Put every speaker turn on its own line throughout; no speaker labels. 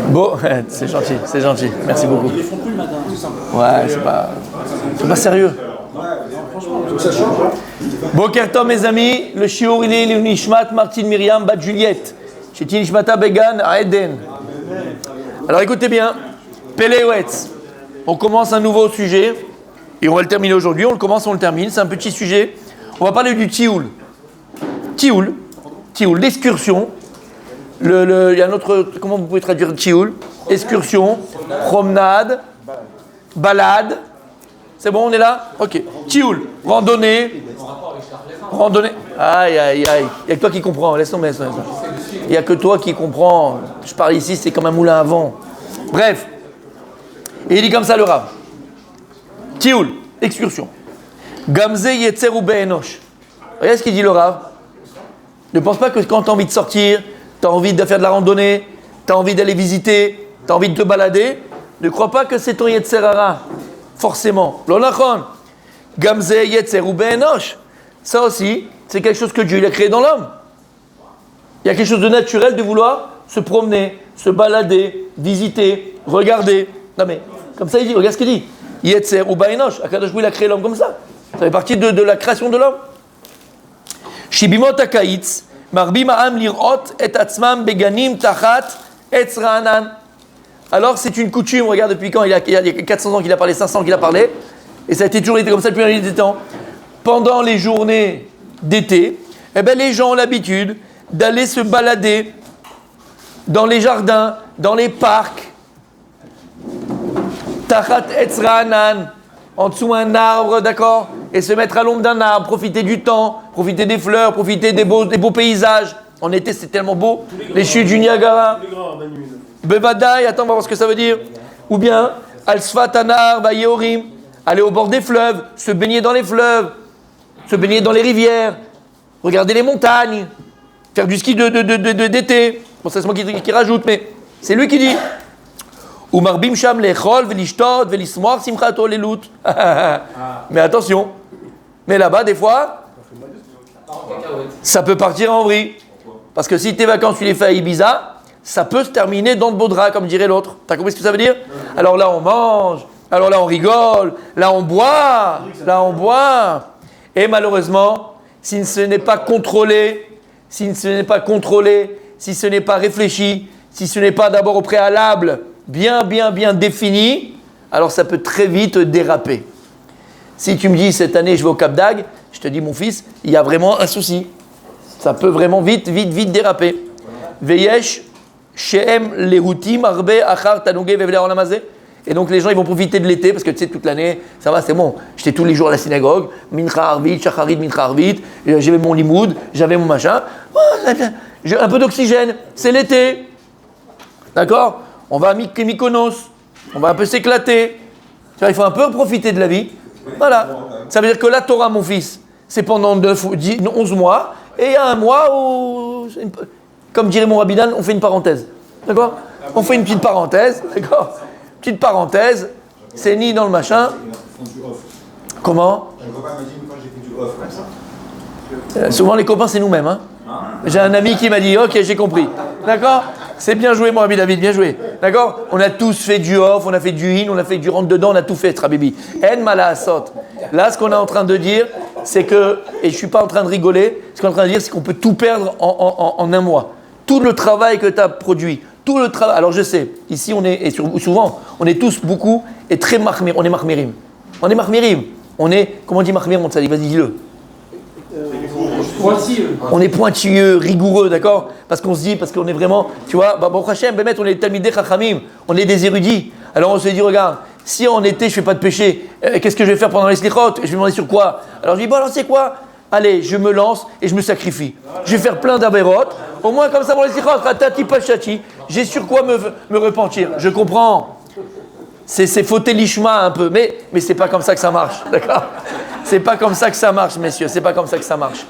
Bon, c'est gentil, merci beaucoup.
Ils les font plus le matin, tout simplement.
Ouais, c'est pas sérieux. Boker Tov, mes amis, le shiur il est Nishmat Martine Myriam Bat Juliette. Chez Nishmata Began à Eden. Alors écoutez bien, Pelewetz, on commence un nouveau sujet et on va le terminer aujourd'hui. On le commence, on le termine. C'est un petit sujet. On va parler du Tioul. Tioul, l'excursion. Il y a un autre, comment vous pouvez traduire Tioul? Excursion, promenade, balade. C'est bon, on est là? Ok. Tioul, randonnée. Aïe. Il n'y a que toi qui comprends. Laisse tomber. Il n'y a que toi qui comprends. Je parle ici, c'est comme un moulin à vent. Bref. Et il dit comme ça le Rav. Tioul, excursion. Gamze yetzeru be'enosh. Regardez ce qu'il dit le Rav. Ne pense pas que quand tu as envie de sortir, tu as envie de faire de la randonnée, tu as envie d'aller visiter, tu as envie de te balader, ne crois pas que c'est ton yetzerara. Forcément. L'onachon. Gamze yetzeru be'enosh. Ça aussi, c'est quelque chose que Dieu il a créé dans l'homme. Il y a quelque chose de naturel de vouloir se promener, se balader, visiter, regarder. Non mais, comme ça il dit, regarde ce qu'il dit. Yetzer ou Baenosh, Akadosh Hu il a créé l'homme comme ça. Ça fait partie de la création de l'homme. Shibimot akaitz, marbim ha'am lirot et atzmam beganim tachat etz ra'anan. Alors c'est une coutume, regarde depuis quand il y a 400 ans qu'il a parlé, 500 ans qu'il a parlé, et ça a été toujours été comme ça depuis la nuit des temps. Pendant les journées d'été, eh ben, les gens ont l'habitude d'aller se balader dans les jardins, dans les parcs, tachat etz ra'anan, en dessous d'un arbre, d'accord, et se mettre à l'ombre d'un arbre, profiter du temps, profiter des fleurs, profiter des beaux paysages. En été, c'est tellement beau, les chutes du Niagara. Bevadaï, attends, on va voir ce que ça veut dire. Ou bien, al sfat anar vayeorim, aller au bord des fleuves, se baigner dans les fleuves, se baigner dans les rivières, regarder les montagnes, faire du ski d'été. Bon, ça c'est moi qui rajoute, mais c'est lui qui dit. Umarbim sham lechol velishtot velismoach simchato lelut. Mais attention, mais là-bas des fois, ça peut partir en vrille. Parce que si tes vacances tu les fais à Ibiza, ça peut se terminer dans le beau drap, comme dirait l'autre. T'as compris ce que ça veut dire? Alors là on mange, alors là on rigole, là on boit. Et malheureusement, si ce n'est pas contrôlé, si ce n'est pas réfléchi, si ce n'est pas d'abord au préalable bien défini, alors ça peut très vite déraper. Si tu me dis cette année je vais au Cap d'Agde, je te dis mon fils, il y a vraiment un souci. Ça peut vraiment vite déraper. Veyesh shehem lehutim arbe achar tanugeh vevler olamazeh. Et donc les gens ils vont profiter de l'été parce que tu sais toute l'année ça va c'est bon. J'étais tous les jours à la synagogue, mincha arvit, shacharit mincha arvit, j'avais mon limoud, j'avais mon machin. J'ai un peu d'oxygène, c'est l'été. D'accord? On va à Mykonos, on va un peu s'éclater. Tu vois, il faut un peu profiter de la vie. Voilà. Ça veut dire que la Torah, mon fils, c'est pendant 11 mois. Et il y a un mois où, comme dirait mon rabbinal, on fait une parenthèse. D'accord? On fait une petite parenthèse. D'accord? Petite parenthèse. C'est ni dans le machin. Comment? Souvent les copains, c'est nous-mêmes. Hein? J'ai un ami qui m'a dit, ok, j'ai compris. D'accord? C'est bien joué, mon ami David, bien joué. D'accord? On a tous fait du off, on a fait du in, on a fait du rentre dedans, on a tout fait, Trabibi. En malaasot. Là, ce qu'on est en train de dire, c'est que, et je ne suis pas en train de rigoler, ce qu'on est en train de dire, c'est qu'on peut tout perdre en un mois. Tout le travail que tu as produit, tout le travail. Alors je sais, ici, on est, et souvent, on est tous beaucoup et très marmirim. On est marmirim. On est, comment on dit marmirim, on te dit, vas-y, dis-le.
Pointilleux.
On est pointilleux, rigoureux, d'accord? Parce qu'on se dit, parce qu'on est vraiment, tu vois, bon Hachem, Bémet, on est Talmidei Chachamim, on est des érudits. Alors on se dit, regarde, si en été je fais pas de péché, qu'est-ce que je vais faire pendant les slichot? Je vais me demander sur quoi? Alors je dis, bon alors c'est quoi? Allez, je me lance et je me sacrifie. Je vais faire plein d'avérotes, au moins comme ça pour les slichot, ratati pachati, j'ai sur quoi me repentir. Je comprends. C'est fauter l'ishma un peu, mais c'est pas comme ça que ça marche, d'accord? C'est pas comme ça que ça marche, messieurs, c'est pas comme ça que ça marche.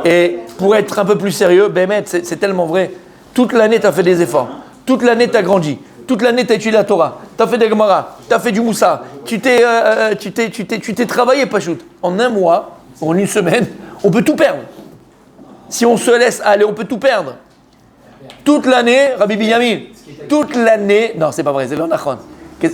Et pour être un peu plus sérieux, Bémet, c'est tellement vrai. Toute l'année, tu as fait des efforts. Toute l'année, tu as grandi. Toute l'année, tu as étudié la Torah. Tu as fait des Gemara. Tu as fait du Moussa. Tu t'es travaillé, Pachout. En un mois, en une semaine, on peut tout perdre. Si on se laisse aller, on peut tout perdre. Toute l'année, Rabbi Binyamin, toute l'année. Non, c'est pas vrai, c'est l'Onachon.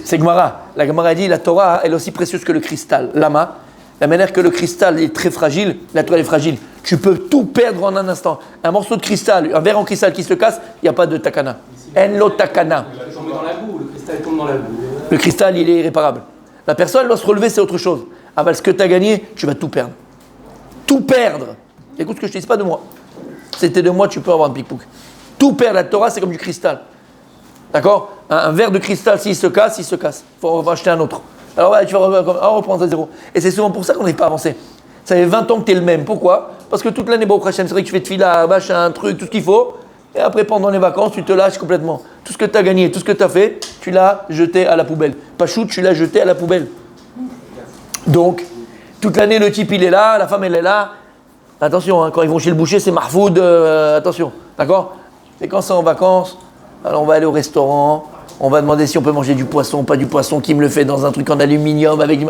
C'est Gemara. La Gemara dit la Torah, elle est aussi précieuse que le cristal. Lama, la manière que le cristal est très fragile, la Torah est fragile. Tu peux tout perdre en un instant. Un morceau de cristal, un verre en cristal qui se casse, il n'y a pas de takana. En lo takana.
Il tombe dans la boue, le cristal tombe dans la boue.
Le cristal, il est irréparable. La personne doit se relever, c'est autre chose. Ah bah, ce que tu as gagné, tu vas tout perdre. Tout perdre. Écoute ce que je te dis, c'est pas de moi. C'était de moi, tu peux avoir un pic-pouc. Tout perdre, la Torah, c'est comme du cristal. D'accord, un verre de cristal, s'il se casse, il se casse. On va acheter un autre. Alors ouais, tu vas reprendre à zéro. Et c'est souvent pour ça qu'on n'est pas avancé. Ça fait 20 ans que tu es le même. Pourquoi? Parce que toute l'année, Baruch Hashem, c'est vrai que tu fais de fila, machin, un truc, tout ce qu'il faut. Et après, pendant les vacances, tu te lâches complètement. Tout ce que tu as gagné, tout ce que tu as fait, tu l'as jeté à la poubelle. Pachou, tu l'as jeté à la poubelle. Donc, toute l'année, le type, il est là, la femme, elle est là. Attention, hein, quand ils vont chez le boucher, c'est marfoud, attention. D'accord? Et quand c'est en vacances, alors on va aller au restaurant, on va demander si on peut manger du poisson, pas du poisson, qui me le fait dans un truc en aluminium avec du...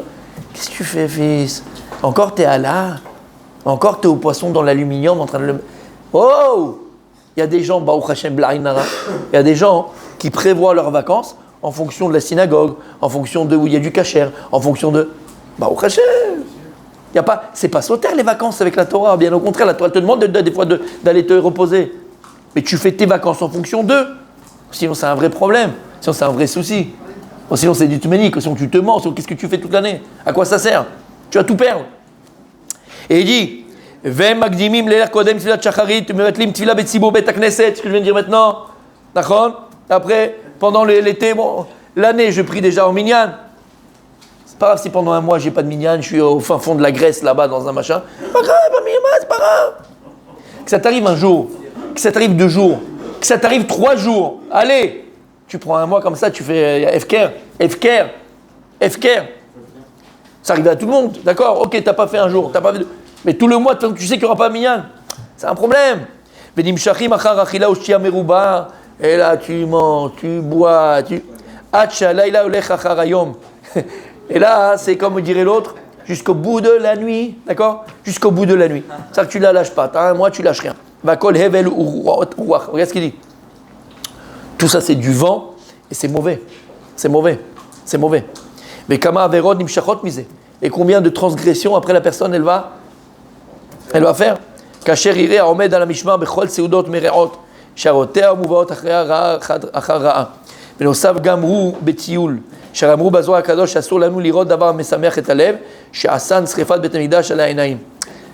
Qu'est-ce que tu fais, fils? Encore t'es à là? Encore t'es au poisson dans l'aluminium en train de le... Oh! Il y a des gens, Baruch Hashem Blainara, il y a des gens qui prévoient leurs vacances en fonction de la synagogue, en fonction de où il y a du kasher, en fonction de... Baruch Hashem! Il y a pas... C'est pas sauter les vacances avec la Torah, bien au contraire, la Torah te demande des fois d'aller te reposer. Mais tu fais tes vacances en fonction d'eux. Sinon, c'est un vrai problème. Sinon, c'est un vrai souci. Sinon, c'est du tménique. Sinon, tu te mens. Sinon, qu'est-ce que tu fais toute l'année? À quoi ça sert? Tu vas tout perdre. Et il dit ce que je viens de dire maintenant. D'accord? Après, pendant l'été, bon, l'année, je prie déjà en minyan. C'est pas grave si pendant un mois, j'ai pas de minyan, je suis au fin fond de la Grèce, là-bas, dans un machin. Pas grave, c'est pas grave. Que ça t'arrive un jour, que ça t'arrive 2 jours, que ça t'arrive 3 jours. Allez, tu prends un mois comme ça, tu fais F-care. Ça arrive à tout le monde, d'accord? Ok, t'as pas fait un jour, t'as pas fait 2. Mais tout le mois, tu sais qu'il n'y aura pas minyan. C'est un problème. Et là, tu manges, tu bois, Et là, c'est comme dirait l'autre, jusqu'au bout de la nuit, d'accord? Jusqu'au bout de la nuit. C'est-à-dire que tu ne la lâches pas. T'as un mois, tu lâches rien. Regarde ce qu'il dit. Tout ça, c'est du vent et c'est mauvais. Mais kama averod nimshachot mise. Et combien de transgressions après la personne elle va faire? Kasher iré aomed ala mishmar bechol seudot mereot sharotea muvaot achar ra'a. ונוסף גם הוא בטיול, שאמרו בזוהר הקדוש שאסור לנו לראות דבר משמח את הלב, שעשן שריפת בית המקדש על העיניים.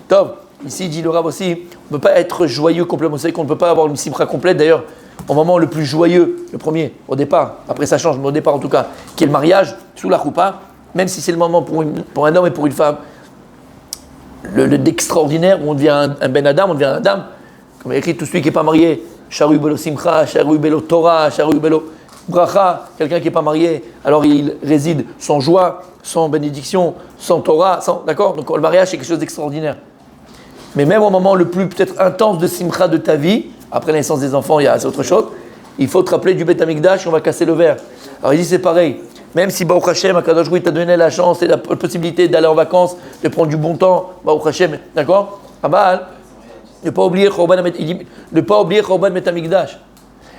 טוב, ici dit le Rav aussi, on ne peut pas être joyeux complètement, c'est qu'on ne peut pas avoir une simcha complète. D'ailleurs, au moment le plus joyeux, le premier, au départ, après ça change, mais au départ en tout cas, qui est le mariage, sous la choupa, même si c'est le moment pour un homme et pour une femme, d'extraordinaire, où on devient un ben Adam, on devient un Adam, comme il écrit tout celui qui n'est pas marié, Sharu belo simcha, Sharu belo Torah, Sharu belo bracha, quelqu'un qui n'est pas marié, alors il réside sans joie, sans bénédiction, sans Torah, d'accord? Donc le mariage c'est quelque chose d'extraordinaire. Mais même au moment le plus peut-être intense de simcha de ta vie, après la naissance des enfants, c'est autre chose, il faut te rappeler du Beth Amikdash, on va casser le verre. Alors il dit c'est pareil, même si Baruch Hashem, Akadosh Hu t'a donné la chance et la possibilité d'aller en vacances, de prendre du bon temps, Baruch Hashem, d'accord? Abal, ne pas oublier Chorban Beth Amikdash.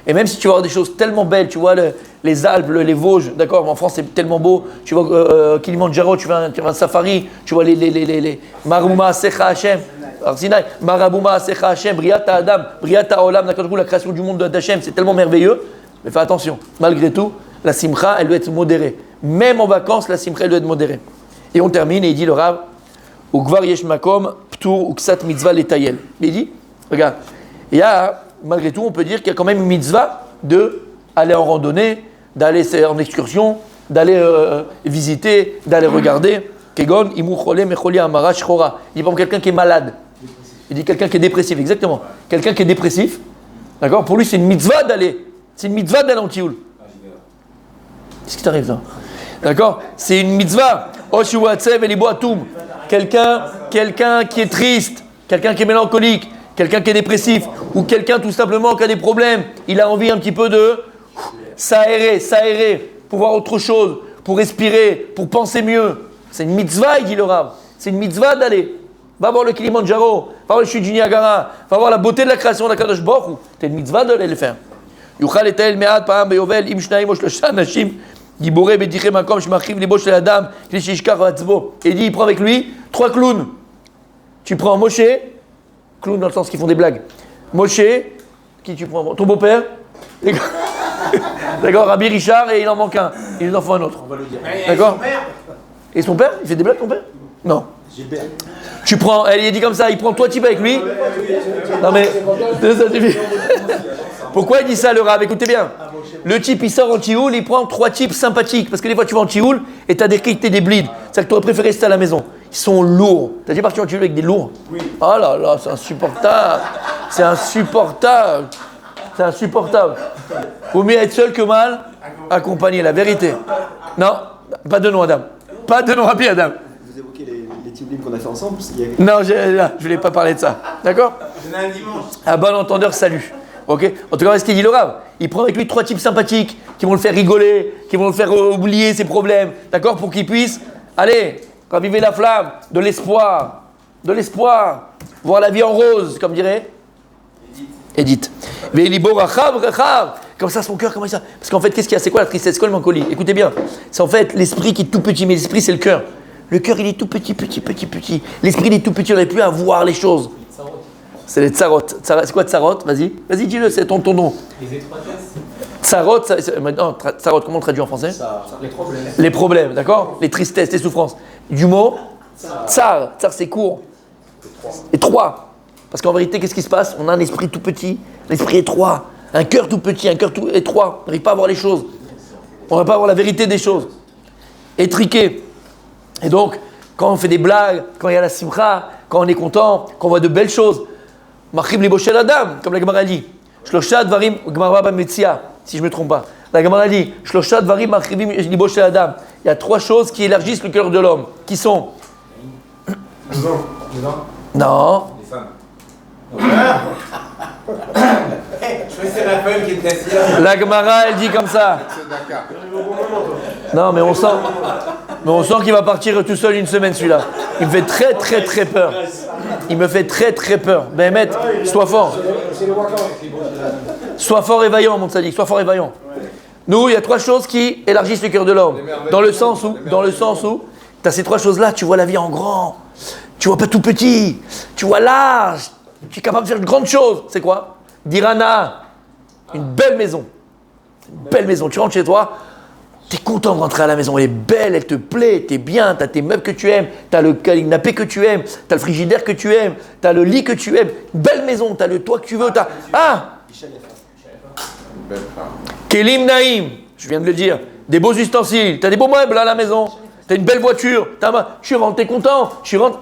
Et même si tu vas voir des choses tellement belles, tu vois les Alpes, les Vosges, d'accord, en France c'est tellement beau, tu vois Kilimandjaro, tu vas un safari, tu vois les Maruma Secha Hashem, Arsinaï, Marabouma Secha Hashem, Briata Adam, Briata Olam, d'accord, la création du monde d'Hachem, c'est tellement merveilleux, mais fais attention, malgré tout, la simcha, elle doit être modérée. Même en vacances, la simcha, elle doit être modérée. Et on termine, et il dit le Rav, Ukvar yesh makom, ptur uksat mitzvah letayel. Il dit, regarde, il y a, malgré tout, on peut dire qu'il y a quand même une mitzvah d'aller en randonnée, d'aller en excursion, d'aller visiter, d'aller regarder. Kegon, imu chole mecholi amara shchora. Il dit, par exemple, quelqu'un qui est malade. Il dit quelqu'un qui est dépressif, exactement. Quelqu'un qui est dépressif, d'accord, pour lui, c'est une mitzvah d'aller. C'est une mitzvah d'aller en tioul. Qu'est-ce qui t'arrive là? D'accord? C'est une mitzvah. Oshuatsev et liboatum. Quelqu'un qui est triste, quelqu'un qui est mélancolique, quelqu'un qui est dépressif, ou quelqu'un tout simplement qui a des problèmes, il a envie un petit peu de s'aérer, pour voir autre chose, pour respirer, pour penser mieux. C'est une mitzvah, il dit le Rav. C'est une mitzvah d'aller. Va voir le Kilimandjaro, va voir le chute du Niagara, va voir la beauté de la création de la Kadosh Baruch Hu. C'est une mitzvah d'aller le faire. יוכל לטייל מעט פעם ביובל עם שניים או שלושה אנשים גיבורי בדיחי מקום שמרחיב ליבו של האדם כדי שישכח עצמו. Et il dit, il prend avec lui 3 clowns. Tu prends Moshe, clown dans le sens qu'ils font des blagues. Moshe, qui tu prends? Ton beau-père. D'accord, Rabbi Richard et il en manque un. Il en faut un autre. D'accord. Et son père? Il fait des blagues ton père? Non. Tu prends, elle il dit comme ça, il prend 3 types avec lui. Non mais, ça suffit. Pourquoi il dit ça le Rav? Écoutez bien. Le type il sort en tioul, il prend 3 types sympathiques. Parce que des fois tu vas en tioul et tu as des qualités des bleeds. C'est-à-dire que tu aurais préféré rester à la maison. Ils sont lourds. T'as déjà parti en tioul avec des lourds? Oui. Oh là là, c'est insupportable. C'est insupportable. C'est insupportable. Vaut mieux être seul que mal accompagné, la vérité. Non, pas de nom Adam. Pas de nom rapide Adam.
Vous évoquez les team qu'on a fait ensemble parce qu'il y a...
Non, je ne voulais pas parler de ça. D'accord?
Un dimanche.
Un bon entendeur, salut. Ok. En tout cas, ce qu'il dit le Rav, il prend avec lui 3 types sympathiques qui vont le faire rigoler, qui vont le faire oublier ses problèmes, d'accord, pour qu'il puisse, allez, raviver la flamme, de l'espoir, voir la vie en rose, comme dirait Edith. Comme ça, son cœur, comment ça? Parce qu'en fait, qu'est-ce qu'il y a? C'est quoi la tristesse? C'est quoi le mélancolie? Écoutez bien. C'est en fait l'esprit qui est tout petit, mais l'esprit c'est le cœur. Le cœur, il est tout petit. L'esprit, il est tout petit, on n'arrive plus à voir les choses. C'est les tsarot. C'est quoi tsarot? Vas-y, dis-le, c'est ton nom.
Les étroitesses.
Tsarot, non, tsarot, comment on traduit en français?
Les problèmes.
Les problèmes, d'accord? Les tristesses, les souffrances. Du mot tsar. Tsar, c'est court. Étroit. Parce qu'en vérité, qu'est-ce qui se passe? On a un esprit tout petit, l'esprit étroit. Un cœur tout petit, un cœur tout étroit. On n'arrive pas à voir les choses. On ne va pas voir la vérité des choses. Étriqué. Et donc, quand on fait des blagues, quand il y a la simcha, quand on est content, quand on voit de belles choses, Machib libo shel adam, comme la Gemara dit. Shlosha dvarim, Gemara b'metzia, si je ne me trompe pas. La Gemara dit, Shlosha dvarim machibim libo shel adam. Il y a 3 choses qui élargissent le cœur de l'homme. Qui sont?
Le vent.
Non.
Les femmes. Je crois que c'est Raphaël qui était assis là.
La Gemara, elle dit comme ça. Non, mais on sent qu'il va partir tout seul une semaine celui-là. Il me fait très peur. Il me fait très peur. Béhémet, sois fort. Sois fort et vaillant, mon tzaddik. Sois fort et vaillant. Nous, il y a 3 choses qui élargissent le cœur de l'homme. Dans le sens où, tu as ces 3 choses-là, tu vois la vie en grand. Tu vois pas tout petit. Tu vois large. Tu es capable de faire de grandes choses. C'est quoi? Dirana. Une belle maison. Une belle maison. Tu rentres chez toi. Tu es content de rentrer à la maison, elle est belle, elle te plaît, tu es bien, tu as tes meubles que tu aimes, tu as le canapé que tu aimes, tu as le frigidaire que tu aimes, tu as le lit que tu aimes, une belle maison, tu as le toit que tu veux, tu as... Ah Kelim Naïm, je viens de le dire, des beaux ustensiles, tu as des beaux meubles à la maison, tu as une belle voiture, tu rentres, tu es content, tu rentres,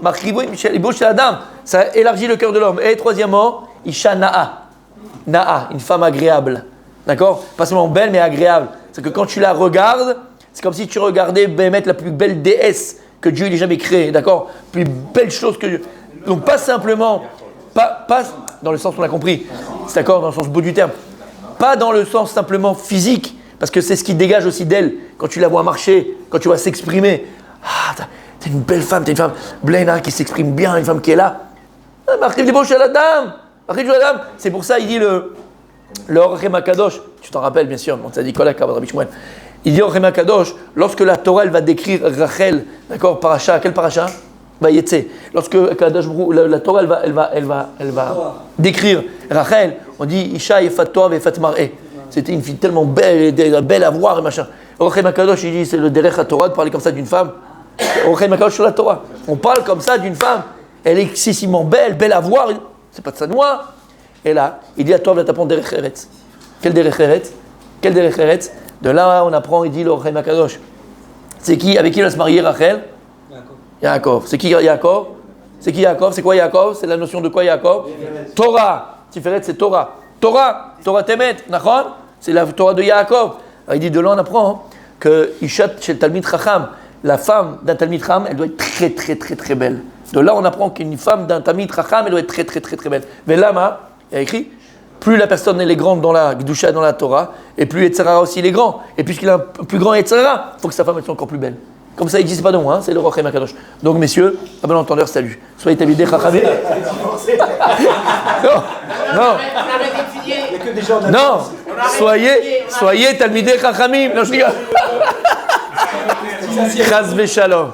Adam, ça élargit le cœur de l'homme. Et troisièmement, Isha Na'a, une femme agréable, d'accord? Pas seulement belle, mais agréable. C'est que quand tu la regardes, c'est comme si tu regardais Béhémet, la plus belle déesse que Dieu n'ait jamais créée, d'accord? Plus belle chose que Dieu. Donc pas simplement, pas dans le sens qu'on a compris, c'est d'accord, dans le sens beau du terme, pas dans le sens simplement physique, parce que c'est ce qui dégage aussi d'elle, quand tu la vois marcher, quand tu vois s'exprimer. Ah, t'es une belle femme, t'es une femme Blaina qui s'exprime bien, une femme qui est là. C'est pour ça, il dit le Orchem Akadosh, tu t'en rappelles bien sûr, on t'a dit Kola Kabad Rabbi Shmuel. Il dit Orchem Akadosh, lorsque la Torah elle va décrire Rachel, d'accord, paracha, quel paracha? Vayetse. Lorsque Kadosh, la Torah elle va décrire Rachel, on dit Isha Yefat Torah Yefat Mar'eh. C'était une fille tellement belle à voir et machin. Orchem Akadosh, il dit c'est le derech à Torah de parler comme ça d'une femme. Orchem Akadosh sur la Torah. On parle comme ça d'une femme, elle est excessivement belle à voir, c'est pas de sa noix. Et là, il dit à toi, va t'apprendre Derech Eretz. Quel Derech Eretz? Quel Derech Eretz? De là, on apprend, il dit le Orchem Akadosh. C'est qui? Avec qui va se marier Rachel? Yaakov. C'est qui Yaakov? C'est qui Yaakov? C'est quoi Yaakov? C'est la notion de quoi Yaakov? Torah. Tiferet, c'est Torah. Torah Temet, Nachon? C'est la Torah de Yaakov. Alors, il dit de là, on apprend que Ishat chez Talmid Chacham, la femme d'un Talmid Chacham, elle doit être très belle. De là, on apprend qu'une femme d'un Talmid Chacham, elle doit être très belle. Mais là, il y a écrit, plus la personne elle est grande dans la Gdusha, dans la Torah, et plus Yetzirah aussi il est grand. Et puisqu'il a un plus grand Yetzirah, il faut que sa femme elle soit encore plus belle. Comme ça, il dit, c'est pas non, hein, c'est le Orchem Akadosh. Donc, messieurs, à bon entendeur, salut. Soyez tabidés, chachamé. Non.
Arrête d'étudier.
Il n'y a que des gens
Non. soyez Talmidei Chachamim. Non, je rigole. Chas v'shalom.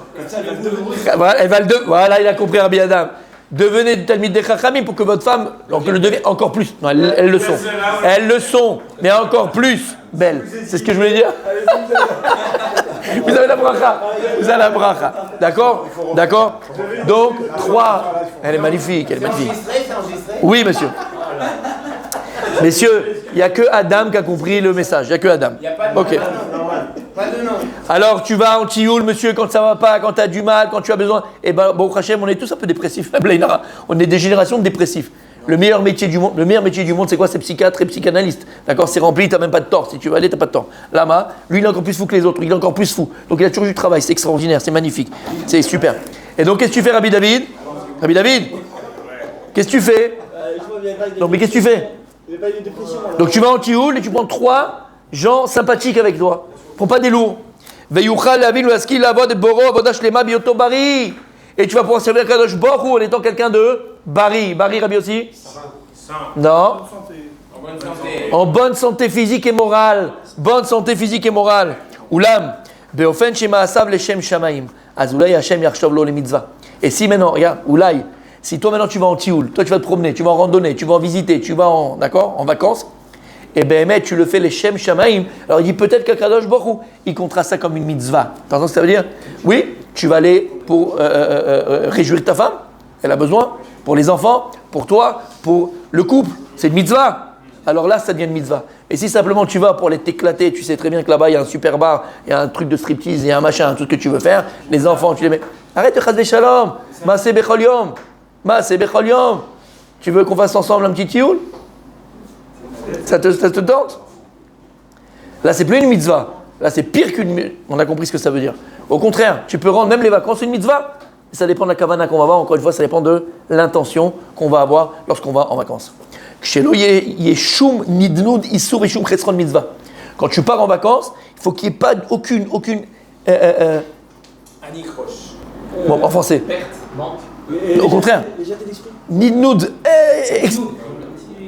Voilà, il a compris Rabbi Adam. Devenez du Talmidei Chachamim pour que votre femme le devienne encore plus. Non, elles le sont. Elles le sont, mais encore plus belles. C'est ce que je voulais dire. Vous avez la bracha. Vous avez la bracha. D'accord? D'accord? Donc, 3. Elle est magnifique, elle est magnifique. Oui, monsieur. Messieurs, il n'y a que Adam qui a compris le message. Il n'y a que Adam. Ok. Alors, tu vas en tioul, monsieur, quand ça ne va pas, quand tu as du mal, quand tu as besoin. Eh bien, bon, Hachem, on est tous un peu dépressifs. On est des générations de dépressifs. Le meilleur métier du monde, c'est quoi? C'est psychiatre et psychanalyste. D'accord? C'est rempli, tu n'as même pas de tort. Si tu veux aller, tu n'as pas de tort. Lama, lui, il est encore plus fou que les autres. Il est encore plus fou. Donc, il a toujours du travail. C'est extraordinaire, c'est magnifique. C'est super. Et donc, qu'est-ce que tu fais, Rabbi David? Rabbi David, qu'est-ce que tu fais? Donc, mais qu'est-ce que tu fais? Donc, tu vas en tioul et tu prends 3 gens sympathiques avec toi. Prends pas des lourds. Et tu vas pouvoir servir Kadosh Baruch Hu en étant quelqu'un de Bari. Bari, Rabbi aussi? Non. En bonne santé physique et morale. Bonne santé physique et morale. Oulam. Beofen shema asav leshem shamaim. Azulay Hashem yarshov lo le mitzvah. Et si maintenant, regarde, Oulay, si toi maintenant tu vas en tioul, toi tu vas te promener, tu vas en randonnée, tu vas en visiter, tu vas en vacances, et ben tu le fais les Shem Shamaim. Alors il dit peut-être qu'Akadosh Baruch Hu, il comptera ça comme une mitzvah. Tu entends ce que ça veut dire? Oui, tu vas aller pour réjouir ta femme, elle a besoin, pour les enfants, pour toi, pour le couple, c'est une mitzvah. Alors là, ça devient une mitzvah. Et si simplement tu vas pour aller t'éclater, tu sais très bien que là-bas il y a un super bar, il y a un truc de striptease, il y a un machin, tout ce que tu veux faire, les enfants, tu les mets. Arrête de chas v'shalom, maaseh bechol yom, maaseh bechol yom. Tu veux qu'on fasse ensemble un petit tioul? Ça te tente? Là, c'est plus une mitzvah. Là, c'est pire qu'une mitzvah. On a compris ce que ça veut dire. Au contraire, tu peux rendre même les vacances une mitzvah. Ça dépend de la kavana qu'on va avoir. Encore une fois, ça dépend de l'intention qu'on va avoir lorsqu'on va en vacances. Quand tu pars en vacances, il faut qu'il n'y ait pas aucune
Anicroche.
bon, en français.
Perte, manque.
Au contraire. Nidnoud.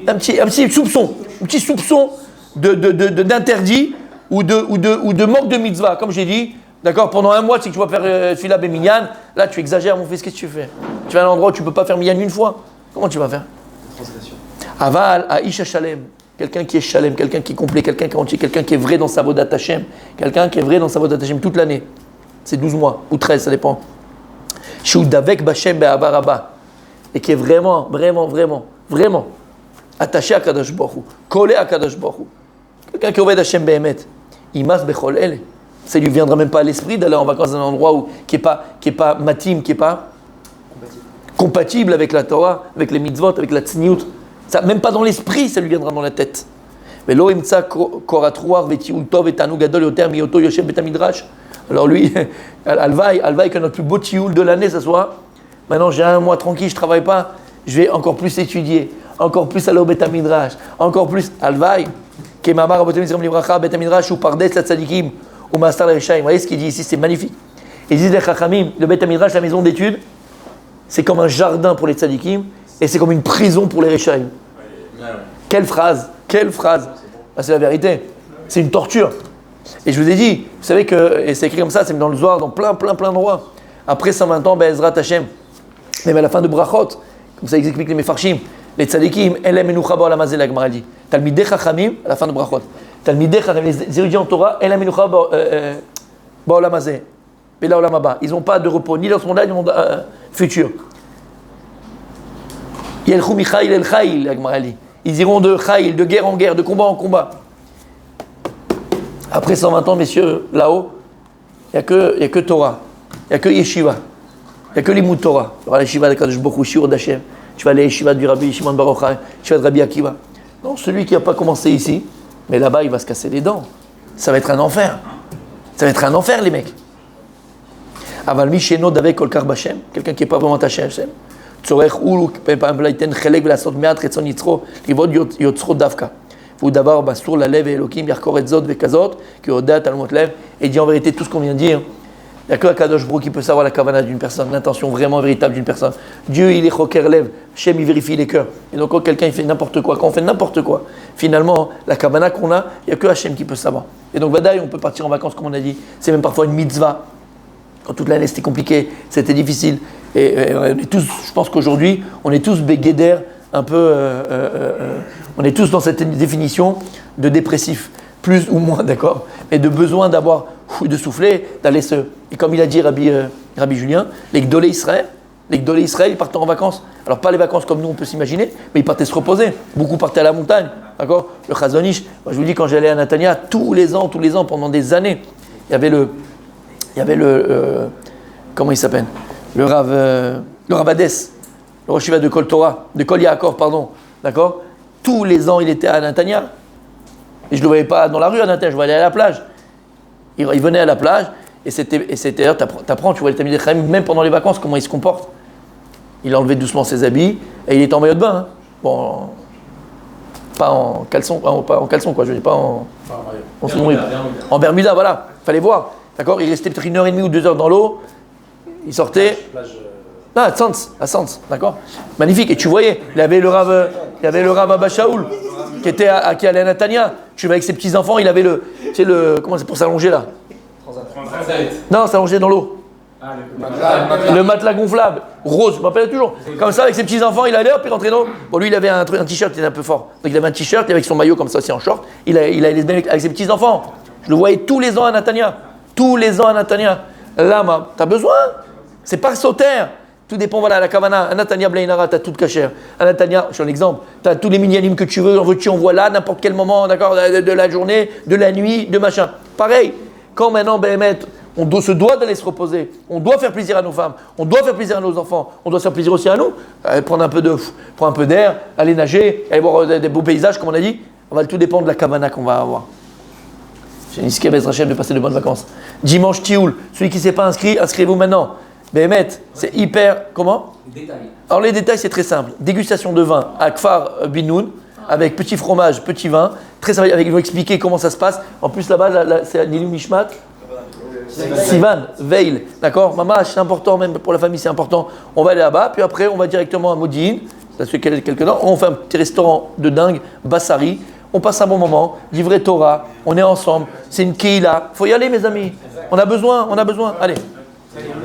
Un petit soupçon d'interdit ou de manque de mitzvah. Comme j'ai dit, d'accord, pendant un mois, si tu vas faire Fila Minyan, là tu exagères, mon fils, qu'est-ce que tu fais? Tu vas à un endroit où tu ne peux pas faire Minyan une fois. Comment tu vas faire? Aval, Aisha Shalem, quelqu'un qui est Shalem, quelqu'un qui est complet, quelqu'un qui est entier, quelqu'un qui est vrai dans sa Vodat Hashem, quelqu'un qui est vrai dans sa Vodat Hashem toute l'année. C'est 12 mois ou 13, ça dépend. Shudavek Bashem Be'avaraba, et qui est vraiment attaché à Kadosh Baruch Hu, collé à Kadosh Baruch Hu. Quelqu'un qui obède Hashem Be'emet, Imas Bechol El, ça lui viendra même pas à l'esprit d'aller en vacances dans un endroit qui est pas matim, qui est pas compatible avec la Torah, avec les mitzvot, avec la tzniut. Ça, même pas dans l'esprit, ça lui viendra dans la tête. Mais lo imtsa koratruar vetiul tov etanu gadol yoter miyoto yoshev betamidrash. Alors lui, alvaï que notre plus beau tioul de l'année, ça soit, maintenant j'ai un mois tranquille, je travaille pas, je vais encore plus étudier, encore plus aller au betamidrash, encore plus, alvaï, kemamar abotem yisrael libracha betamidrash ou pardes la tzadikim ou mastar la reshaim. Vous voyez ce qu'il dit ici, c'est magnifique. Ils disent les chachamim, le betamidrash, la maison d'études, c'est comme un jardin pour les tzadikim et c'est comme une prison pour les reshaim. Quelle phrase. Ah, c'est la vérité. C'est une torture. Et je vous ai dit, vous savez que, et c'est écrit comme ça, c'est dans le Zohar, dans plein d'endroits. Après 120 ans, Be'ezrat Hashem, même à la fin de Brachot, comme ça ils expliquent les Mefarshim, les tzadikim, Elem Menucha Ba'olam Hazeh, la Gemara dit. Talmidei Chachamim, à la fin de Brachot. Talmidei Chachamim, les érudits en Torah, Elem Menucha Ba'olam Hazeh, Bela Olam Haba. Ils n'ont pas de repos, ni dans ce monde-là, ni dans le monde futur. Yelchou Michail El Chail, la Gemara dit. Ils iront de Chail, de guerre en guerre, de combat en combat. Après 120 ans, messieurs, là-haut, il n'y a que Torah, il n'y a que Yeshiva, il n'y a que Limud Torah. Il y aura la Yeshiva de Kadosh Baruch Hu, Shiur d'Hashem, tu vas aller à la Yeshiva du Rabbi Shimon Bar Yochai, tu vas de Rabbi Akiva. Non, celui qui n'a pas commencé ici, mais là-bas, il va se casser les dents. Ça va être un enfer. Ça va être un enfer, les mecs. Aval mi sheno davek kol kar b'Hashem, quelqu'un qui n'est pas vraiment attaché à Hashem. צורך הוא פעם ייתן חלק ולעשות מעט רצון יצרו, לבעוד יוצרו דווקא. והוא דבר מסור ללב ואלוקים יחקור את זאת וכזאת, כי הוא יודע תלמות לב. Et dit en vérité tout ce qu'on vient de dire, n'y a que Akadosh Baruch qui peut savoir la kavana d'une personne, l'intention vraiment véritable d'une personne. Dieu, il est choker lève, Shem, il vérifie les cœurs. Et donc, quand quelqu'un il fait n'importe quoi, quand on fait n'importe quoi, finalement, la kavana qu'on a, il n'y a que Hachem qui peut savoir. Et donc, Vadaï, on peut partir en vacances, comme on a dit. C'est même parfois une mitzvah. Quand toute l'année c'était compliqué, c'était difficile. Et on est tous, je pense qu'aujourd'hui, on est tous béguéder, un peu. On est tous dans cette définition de dépressif, plus ou moins, d'accord, mais de besoin d'avoir, de souffler, d'aller se. Et comme il a dit Rabbi Julien, les Gdolé Israël, ils partent en vacances. Alors, pas les vacances comme nous on peut s'imaginer, mais ils partaient se reposer. Beaucoup partaient à la montagne, d'accord. Le Chazon Ish, moi je vous dis, quand j'allais à Natania, tous les ans, pendant des années, il y avait le comment il s'appelle, le Rav Hadès, le Rosh Yeshiva de Kol Torah, de Kol Yaakov, pardon, d'accord. Tous les ans, il était à Natania. Et je ne le voyais pas dans la rue à Natania, je voyais aller à la plage. Il venait à la plage, et c'était t'apprends, tu vois les Talmidei Chachamim, même pendant les vacances, comment il se comporte. Il enlevait doucement ses habits, et il était en maillot de bain. Hein. Bon, pas en caleçon, quoi, je dis pas en en Bermuda, voilà, fallait voir. D'accord, il restait peut-être 1h30 ou 2 heures dans l'eau, il sortait. Ah, à Sens, d'accord. Magnifique, et tu voyais, il y avait le Rav Abba Shaoul, qui allait à Natania. Tu vas avec ses petits-enfants, il avait comment c'est pour s'allonger là? Non, s'allonger dans l'eau. Le matelas gonflable, rose, je me rappelle toujours. Comme ça, avec ses petits-enfants, il allait, puis il rentrait dans l'eau. Bon, lui, il avait un t-shirt, il était un peu fort. Donc il avait un t-shirt, avec son maillot comme ça, aussi en short. Il allait avec ses petits-enfants. Je le voyais tous les ans à Natania. Tous les ans à Natania. Lama, t'as besoin? C'est pas sauter. Tout dépend, voilà, la kavana. À Natania Blainara, t'as tout cachère. À Natania, je suis un exemple, t'as tous les mini-animes que tu veux, en voilà, n'importe quel moment, d'accord, de la journée, de la nuit, de machin. Pareil, quand maintenant, on se doit d'aller se reposer, on doit faire plaisir à nos femmes, on doit faire plaisir à nos enfants, on doit se faire plaisir aussi à nous, prendre un peu d'air, aller nager, aller voir des beaux paysages, comme on a dit. On va tout dépendre de la kavana qu'on va avoir. J'ai Niske Bez Rachem de passer de bonnes vacances. Dimanche Tioul, celui qui ne s'est pas inscrit, inscrivez-vous maintenant. Béhémet, c'est hyper. Comment? Les détails. Alors les détails, c'est très simple. Dégustation de vin à Kfar Binoun, avec petit fromage, petit vin. Très simple, ils vont expliquer comment ça se passe. En plus, là-bas, c'est Nilou Nishmat. Sivan, Veil, d'accord? Maman, c'est important, même pour la famille, c'est important. On va aller là-bas, puis après, on va directement à Modi'in. Ça se fait quelques temps. On fait un petit restaurant de dingue, Bassari. On passe un bon moment, livré Torah, on est ensemble. C'est une Kehila. Il faut y aller, mes amis. On a besoin. Allez.